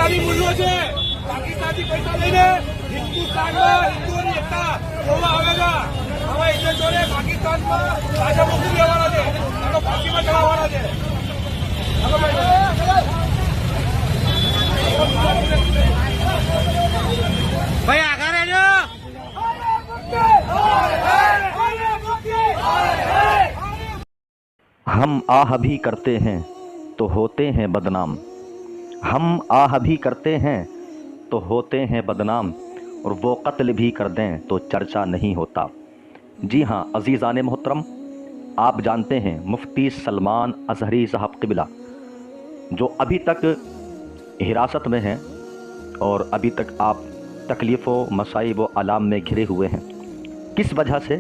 પાકિસ્તાની મૂલ્યો છે, પાકિસ્તાનથી પૈસા લઈને હિન્દુસ્તાનમાં હિન્દુઓની એકતા જોવા આવે છે. હવે એટલે જોડે પાકિસ્તાનમાં રાજા મોકલી દેવાના છે, એનો ફાંસીમાં ચડાવવાના છે. ભાઈ આગળ રહેજો. हम आह भी करते हैं तो होते हैं बदनाम, हम आह भी करते हैं तो होते हैं बदनाम, और वो कत्ल भी कर दें तो चर्चा नहीं होता. जी हाँ अज़ीज़ान मोहतरम, आप जानते हैं मुफ्ती सलमान अज़हरी साहब क़िबला जो अभी तक हिरासत में हैं और अभी तक आप तकलीफ़ों मसाइब व आलाम में घिरे हुए हैं. किस वजह से?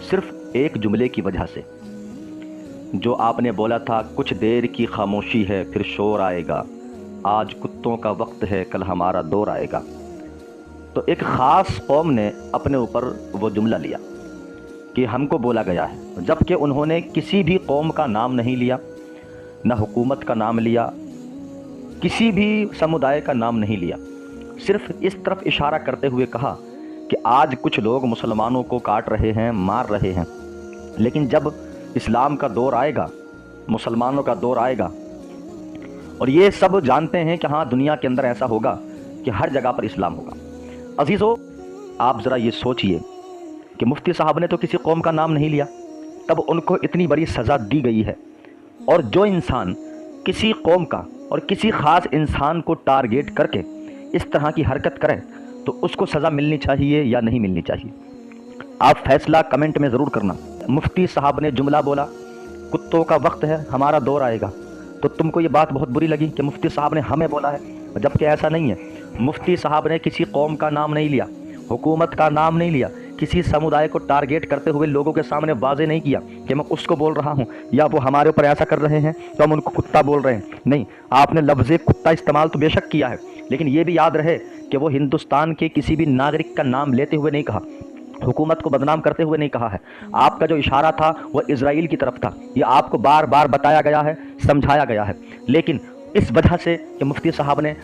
सिर्फ़ एक जुमले की वजह से, जो आपने बोला था कुछ देर की खामोशी है फिर शोर आएगा, आज कुत्तों का वक्त है कल हमारा दौर आएगा. तो एक ख़ास कौम ने अपने ऊपर वो जुमला लिया कि हमको बोला गया है, जबकि उन्होंने किसी भी कौम का नाम नहीं लिया, न हुकूमत का नाम लिया, किसी भी समुदाय का नाम नहीं लिया. सिर्फ इस तरफ इशारा करते हुए कहा कि आज कुछ लोग मुसलमानों को काट रहे हैं, मार रहे हैं, लेकिन जब इस्लाम का दौर आएगा, मुसलमानों का दौर आएगा, और ये सब जानते हैं कि हाँ दुनिया के अंदर ऐसा होगा कि हर जगह पर इस्लाम होगा. अजीज़ों, आप ज़रा ये सोचिए कि मुफ्ती साहब ने तो किसी कौम का नाम नहीं लिया, तब उनको इतनी बड़ी सज़ा दी गई है. और जो इंसान किसी कौम का और किसी ख़ास इंसान को टारगेट करके इस तरह की हरकत करे तो उसको सज़ा मिलनी चाहिए या नहीं मिलनी चाहिए? आप फैसला कमेंट में ज़रूर करना. मुफ्ती साहब ने जुमला बोला कुत्तों का वक्त है हमारा दौर आएगा, तो तुमको ये बात बहुत बुरी लगी कि मुफ्ती साहब ने हमें बोला है, जबकि ऐसा नहीं है. मुफ्ती साहब ने किसी कौम का नाम नहीं लिया, हुकूमत का नाम नहीं लिया, किसी समुदाय को टारगेट करते हुए लोगों के सामने वाज़े नहीं किया कि मैं उसको बोल रहा हूँ या वो हमारे ऊपर ऐसा कर रहे हैं तो हम उनको कुत्ता बोल रहे हैं. नहीं, आपने लफ्ज़ कुत्ता इस्तेमाल तो बेशक किया है, लेकिन ये भी याद रहे कि वो हिंदुस्तान के किसी भी नागरिक का नाम लेते हुए नहीं कहा, हुकूमत को बदनाम करते हुए नहीं कहा है. आपका जो इशारा था वो इज़राइल की तरफ था, ये आपको बार बार बताया गया है, समझाया गया है. लेकिन इस वजह से कि मुफ्ती साहब ने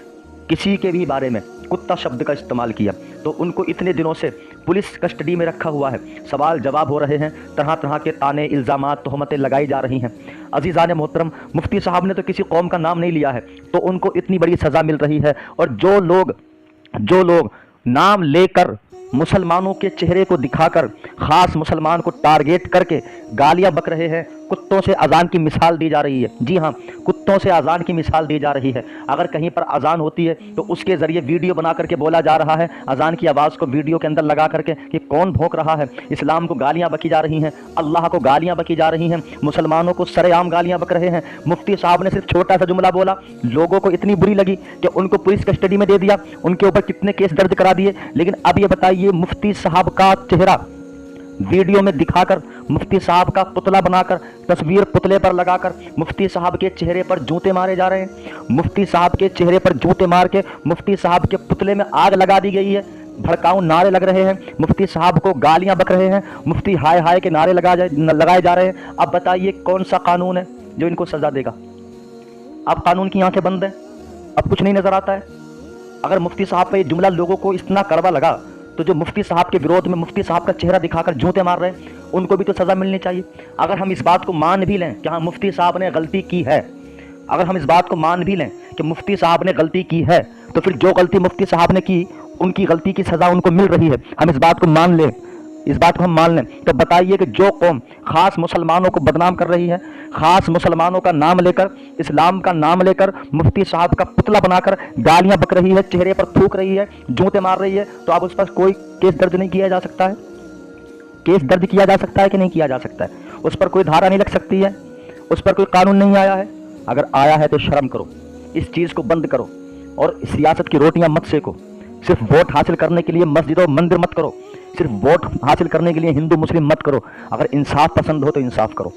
किसी के भी बारे में कुत्ता शब्द का इस्तेमाल किया तो उनको इतने दिनों से पुलिस कस्टडी में रखा हुआ है, सवाल जवाब हो रहे हैं, तरह तरह के ताने, इल्ज़ामात, तोहमतें लगाई जा रही हैं. अज़ीज़ान मोहतरम, मुफ्ती साहब ने तो किसी कौम का नाम नहीं लिया है तो उनको इतनी बड़ी सज़ा मिल रही है. और जो लोग नाम लेकर मुसलमानों के चेहरे को दिखाकर ख़ास मुसलमान को टारगेट करके गालियां बक रहे हैं, कुत्तों से अजान की मिसाल दी जा रही है. जी हाँ, कुत्तों से अजान की मिसाल दी जा रही है. अगर कहीं पर अजान होती है तो उसके ज़रिए वीडियो बना करके बोला जा रहा है, अजान की आवाज़ को वीडियो के अंदर लगा करके कि कौन भौंक रहा है. इस्लाम को गालियाँ बकी जा रही हैं, अल्लाह को गालियाँ बकी जा रही हैं, मुसलमानों को सरेआम गालियाँ बक रहे हैं. मुफ्ती साहब ने सिर्फ छोटा सा जुमला बोला, लोगों को इतनी बुरी लगी कि उनको पुलिस कस्टडी में दे दिया, उनके ऊपर कितने केस दर्ज करा दिए. लेकिन अब ये बताइए, मुफ्ती साहब का चेहरा वीडियो में दिखाकर, मुफ्ती साहब का पुतला बनाकर, तस्वीर पुतले पर लगाकर मुफ्ती साहब के चेहरे पर जूते मारे जा रहे हैं. मुफ्ती साहब के चेहरे पर जूते मार के मुफ्ती साहब के पुतले में आग लगा दी गई है. भड़काऊ नारे लग रहे हैं, मुफ्ती साहब को गालियां बक रहे हैं, मुफ्ती हाय हाय के नारे लगाए जा रहे हैं. अब बताइए कौन सा कानून है जो इनको सजा देगा? अब कानून की आंखें बंद हैं, अब कुछ नहीं नजर आता है. अगर मुफ्ती साहब का ये जुमला लोगों को इतना कड़वा लगा तो जो मुफ्ती साहब के विरोध में मुफ्ती साहब का चेहरा दिखाकर जूते मार रहे हैं उनको भी तो सज़ा मिलनी चाहिए. अगर हम इस बात को मान भी लें कि हाँ मुफ्ती साहब ने गलती की है, अगर हम इस बात को मान भी लें कि मुफ्ती साहब ने गलती की है, तो फिर जो गलती मुफ्ती साहब ने की उनकी गलती की सज़ा उनको मिल रही है, हम इस बात को मान लें, इस बात को हम मान लें, तो बताइए कि जो कौम ख़ास मुसलमानों को बदनाम कर रही है, ख़ास मुसलमानों का नाम लेकर, इस्लाम का नाम लेकर मुफ्ती साहब का पुतला बनाकर गालियां बक रही है, चेहरे पर थूक रही है, जूते मार रही है, तो अब उस पर कोई केस दर्ज नहीं किया जा सकता है? केस दर्ज किया जा सकता है कि नहीं किया जा सकता है? उस पर कोई धारा नहीं लग सकती है? उस पर कोई कानून नहीं आया है? अगर आया है तो शर्म करो, इस चीज़ को बंद करो और सियासत की रोटियां मत सेको. सिर्फ वोट हासिल करने के लिए मस्जिद और मंदिर मत करो, सिर्फ वोट हासिल करने के लिए हिंदू मुस्लिम मत करो. अगर इंसाफ पसंद हो तो इंसाफ करो,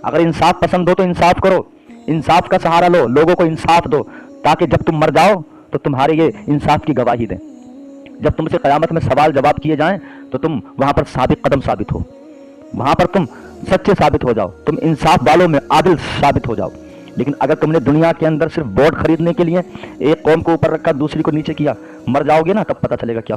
अगर इंसाफ पसंद हो तो इंसाफ करो, इंसाफ का सहारा लो, लोगों को इंसाफ दो, ताकि जब तुम मर जाओ तो तुम्हारे ये इंसाफ की गवाही दें. जब तुमसे क़यामत में सवाल जवाब किए जाएं तो तुम वहाँ पर साबित कदम साबित हो, वहाँ पर तुम सच्चे साबित हो जाओ, तुम इंसाफ वालों में आदिल साबित हो जाओ. لیکن اگر تم نے دنیا کے اندر صرف ووٹ خریدنے کے لیے ایک قوم کو اوپر رکھا دوسری کو نیچے کیا، مر جاؤ گے نا، تب پتہ چلے گا کیا